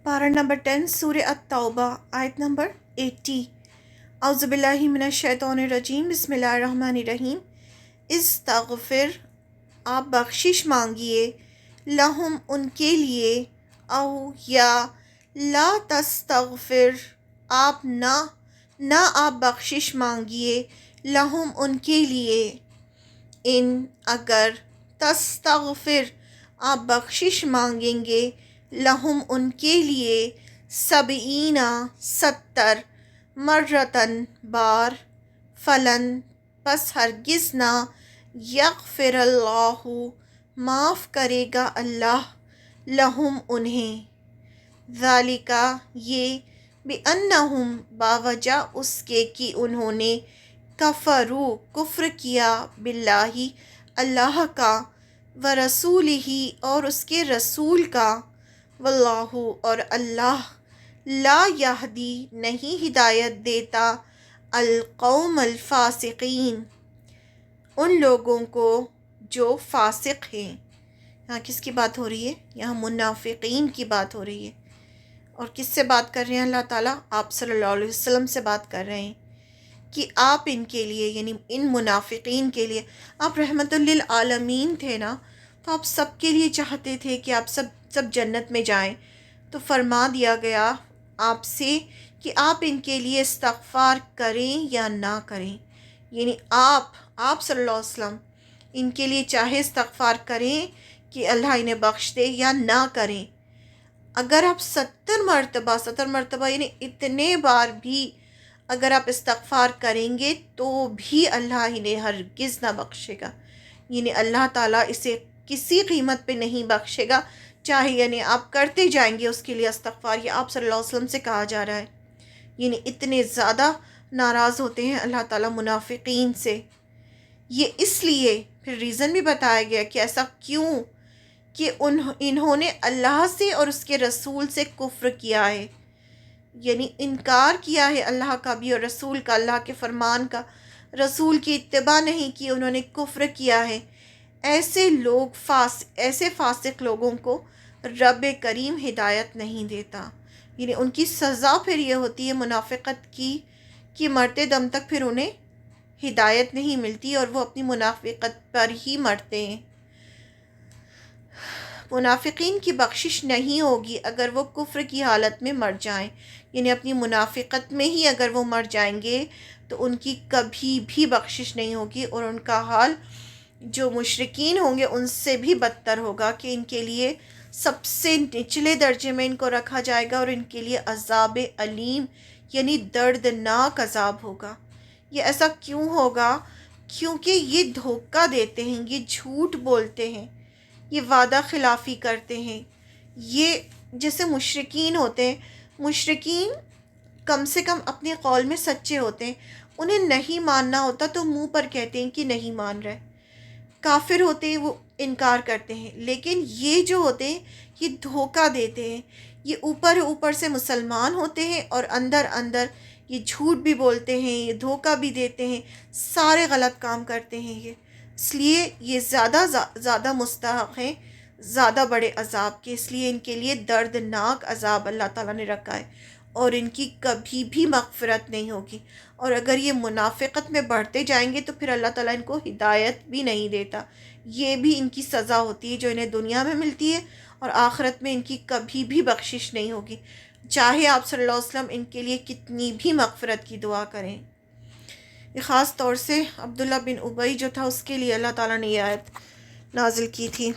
پارہ نمبر 10 سورہ التوبہ آیت نمبر 80۔ اعوذ باللہ من الشیطان الرجیم، بسم اللہ الرحمن الرحیم۔ استغفر، آپ بخشش مانگیے، لہم ان کے لیے، او یا لا تستغفر، آپ نہ آپ بخشش مانگیے، لہم ان کے لیے، ان اگر، تستغفر آپ بخشش مانگیں گے، لہم ان کے لیے، 70 مرتن بار، فلن پس ہرگز نہ، یغفر اللہ معاف کرے گا اللہ، لہم انہیں، ذالکا یہ، بِأَنَّهُمْ باوجہ اس کے کہ انہوں نے، کفروا کفر کیا، باللہ اللہ کا، ورسولہ اور اس کے رسول کا، واللہ اور اللہ، لا یہدی نہیں ہدایت دیتا، القوم الفاسقین ان لوگوں کو جو فاسق ہیں۔ یہاں کس کی بات ہو رہی ہے؟ یہاں منافقین کی بات ہو رہی ہے۔ اور کس سے بات کر رہے ہیں اللہ تعالیٰ؟ آپ صلی اللہ علیہ وسلم سے بات کر رہے ہیں کہ آپ ان کے لیے، یعنی ان منافقین کے لیے، آپ رحمت للعالمین تھے نا، تو آپ سب کے لیے چاہتے تھے کہ آپ سب جنت میں جائیں، تو فرما دیا گیا آپ سے کہ آپ ان کے لیے استغفار کریں یا نہ کریں، یعنی آپ صلی اللہ علیہ وسلم ان کے لیے چاہے استغفار کریں کہ اللہ انہیں بخش دے یا نہ کریں، اگر آپ 70 مرتبہ یعنی اتنے بار بھی اگر آپ استغفار کریں گے تو بھی اللہ انہیں ہرگز نہ بخشے گا، یعنی اللہ تعالیٰ اسے کسی قیمت پہ نہیں بخشے گا، چاہے یعنی آپ کرتے جائیں گے اس کے لیے استغفار، یہ آپ صلی اللہ علیہ وسلم سے کہا جا رہا ہے، یعنی اتنے زیادہ ناراض ہوتے ہیں اللہ تعالیٰ منافقین سے۔ یہ اس لیے پھر ریزن بھی بتایا گیا کہ ایسا کیوں، کہ انہوں نے اللہ سے اور اس کے رسول سے کفر کیا ہے، یعنی انکار کیا ہے اللہ کا بھی اور رسول کا، اللہ کے فرمان کا، رسول کی اتباع نہیں کی، انہوں نے کفر کیا ہے۔ ایسے ایسے فاسق لوگوں کو رب کریم ہدایت نہیں دیتا، یعنی ان کی سزا پھر یہ ہوتی ہے منافقت کی کہ مرتے دم تک پھر انہیں ہدایت نہیں ملتی اور وہ اپنی منافقت پر ہی مرتے ہیں۔ منافقین کی بخشش نہیں ہوگی اگر وہ کفر کی حالت میں مر جائیں، یعنی اپنی منافقت میں ہی اگر وہ مر جائیں گے تو ان کی کبھی بھی بخشش نہیں ہوگی، اور ان کا حال جو مشرکین ہوں گے ان سے بھی بدتر ہوگا، کہ ان کے لیے سب سے نچلے درجے میں ان کو رکھا جائے گا، اور ان کے لیے عذاب علیم یعنی دردناک عذاب ہوگا۔ یہ ایسا کیوں ہوگا؟ کیونکہ یہ دھوکہ دیتے ہیں، یہ جھوٹ بولتے ہیں، یہ وعدہ خلافی کرتے ہیں، یہ جیسے مشرکین ہوتے ہیں، مشرکین کم سے کم اپنے قول میں سچے ہوتے ہیں، انہیں نہیں ماننا ہوتا تو منہ پر کہتے ہیں کہ نہیں مان رہے، کافر ہوتے ہیں وہ انکار کرتے ہیں، لیکن یہ جو ہوتے ہیں یہ دھوکہ دیتے ہیں، یہ اوپر سے مسلمان ہوتے ہیں اور اندر اندر یہ جھوٹ بھی بولتے ہیں، یہ دھوکہ بھی دیتے ہیں، سارے غلط کام کرتے ہیں یہ، اس لیے یہ زیادہ مستحق ہیں زیادہ بڑے عذاب کے، اس لیے ان کے لیے دردناک عذاب اللہ تعالیٰ نے رکھا ہے، اور ان کی کبھی بھی مغفرت نہیں ہوگی، اور اگر یہ منافقت میں بڑھتے جائیں گے تو پھر اللہ تعالیٰ ان کو ہدایت بھی نہیں دیتا، یہ بھی ان کی سزا ہوتی ہے جو انہیں دنیا میں ملتی ہے، اور آخرت میں ان کی کبھی بھی بخشش نہیں ہوگی، چاہے آپ صلی اللہ علیہ وسلم ان کے لیے کتنی بھی مغفرت کی دعا کریں۔ یہ خاص طور سے عبداللہ بن ابی جو تھا اس کے لیے اللہ تعالیٰ نے یہ آیت نازل کی تھی۔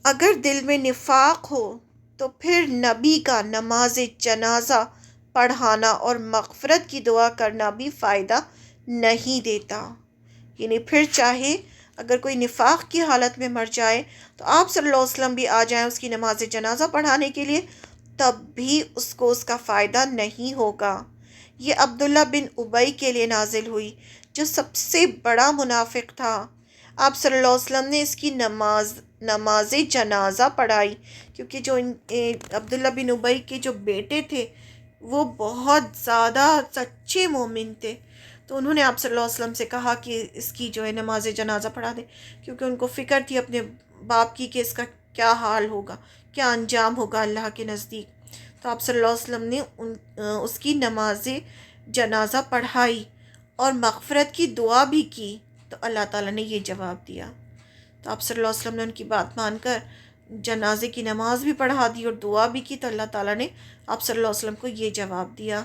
اگر دل میں نفاق ہو تو پھر نبی کا نماز جنازہ پڑھانا اور مغفرت کی دعا کرنا بھی فائدہ نہیں دیتا، یعنی پھر چاہے اگر کوئی نفاق کی حالت میں مر جائے تو آپ صلی اللہ علیہ وسلم بھی آ جائیں اس کی نماز جنازہ پڑھانے کے لیے، تب بھی اس کو اس کا فائدہ نہیں ہوگا۔ یہ عبداللہ بن ابی کے لیے نازل ہوئی جو سب سے بڑا منافق تھا، آپ صلی اللہ علیہ وسلم نے اس کی نماز جنازہ پڑھائی، کیونکہ جو عبداللہ بن ابی کے جو بیٹے تھے وہ بہت زیادہ سچے مومن تھے، تو انہوں نے آپ صلی اللہ علیہ وسلم سے کہا کہ اس کی جو ہے نماز جنازہ پڑھا دیں، کیونکہ ان کو فکر تھی اپنے باپ کی کہ اس کا کیا حال ہوگا، کیا انجام ہوگا اللہ کے نزدیک۔ تو آپ صلی اللہ علیہ وسلم نے اس کی نماز جنازہ پڑھائی اور مغفرت کی دعا بھی کی، تو اللہ تعالیٰ نے یہ جواب دیا۔ تو آپ صلی اللہ علیہ وسلم نے ان کی بات مان کر جنازے کی نماز بھی پڑھا دی اور دعا بھی کی، تو اللہ تعالیٰ نے آپ صلی اللہ علیہ وسلم کو یہ جواب دیا۔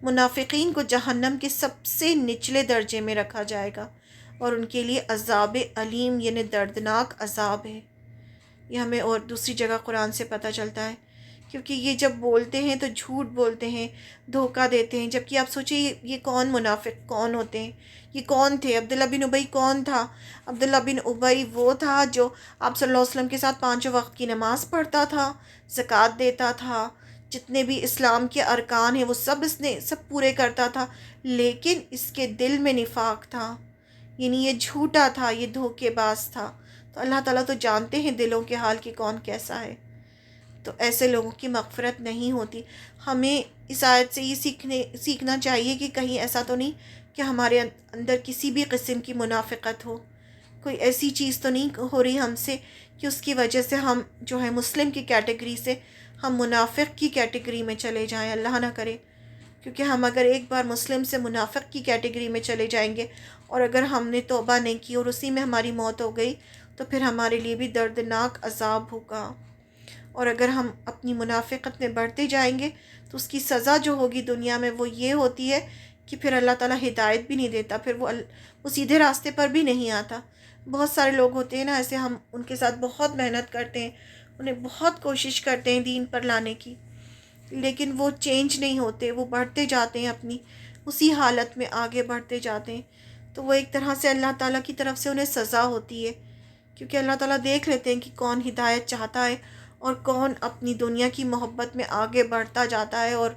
منافقین کو جہنم کے سب سے نچلے درجے میں رکھا جائے گا اور ان کے لیے عذاب علیم یعنی دردناک عذاب ہے۔ یہ ہمیں اور دوسری جگہ قرآن سے پتہ چلتا ہے، کیونکہ یہ جب بولتے ہیں تو جھوٹ بولتے ہیں، دھوکہ دیتے ہیں۔ جبکہ آپ سوچیں یہ کون منافق کون ہوتے ہیں، یہ کون تھے؟ عبداللہ بن ابی کون تھا؟ عبداللہ بن ابی وہ تھا جو آپ صلی اللہ علیہ وسلم کے ساتھ 5 وقت کی نماز پڑھتا تھا، زکوٰۃ دیتا تھا، جتنے بھی اسلام کے ارکان ہیں وہ اس نے سب پورے کرتا تھا، لیکن اس کے دل میں نفاق تھا، یعنی یہ جھوٹا تھا، یہ دھوکے باز تھا۔ تو اللہ تعالیٰ تو جانتے ہیں دلوں کے حال کہ کون کیسا ہے۔ تو ایسے لوگوں کی مغفرت نہیں ہوتی۔ ہمیں اس آیت سے یہ سیکھنا چاہیے کہ کہیں ایسا تو نہیں کہ ہمارے اندر کسی بھی قسم کی منافقت ہو، کوئی ایسی چیز تو نہیں ہو رہی ہم سے کہ اس کی وجہ سے ہم جو ہے مسلم کی کیٹیگری سے ہم منافق کی کیٹیگری میں چلے جائیں، اللہ نہ کرے۔ کیونکہ ہم اگر ایک بار مسلم سے منافق کی کیٹیگری میں چلے جائیں گے اور اگر ہم نے توبہ نہیں کی اور اسی میں ہماری موت ہو گئی تو پھر ہمارے لیے بھی دردناک عذاب ہوگا۔ اور اگر ہم اپنی منافقت میں بڑھتے جائیں گے تو اس کی سزا جو ہوگی دنیا میں وہ یہ ہوتی ہے کہ پھر اللہ تعالیٰ ہدایت بھی نہیں دیتا، پھر وہ سیدھے راستے پر بھی نہیں آتا۔ بہت سارے لوگ ہوتے ہیں نا ایسے، ہم ان کے ساتھ بہت محنت کرتے ہیں، انہیں بہت کوشش کرتے ہیں دین پر لانے کی، لیکن وہ چینج نہیں ہوتے، وہ بڑھتے جاتے ہیں اپنی اسی حالت میں آگے بڑھتے جاتے ہیں۔ تو وہ ایک طرح سے اللہ تعالیٰ کی طرف سے انہیں سزا ہوتی ہے، کیونکہ اللہ تعالیٰ دیکھ لیتے ہیں کہ کون ہدایت چاہتا ہے اور کون اپنی دنیا کی محبت میں آگے بڑھتا جاتا ہے اور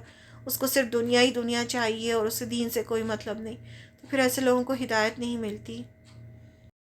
اس کو صرف دنیا ہی دنیا چاہیے اور اسے دین سے کوئی مطلب نہیں، تو پھر ایسے لوگوں کو ہدایت نہیں ملتی۔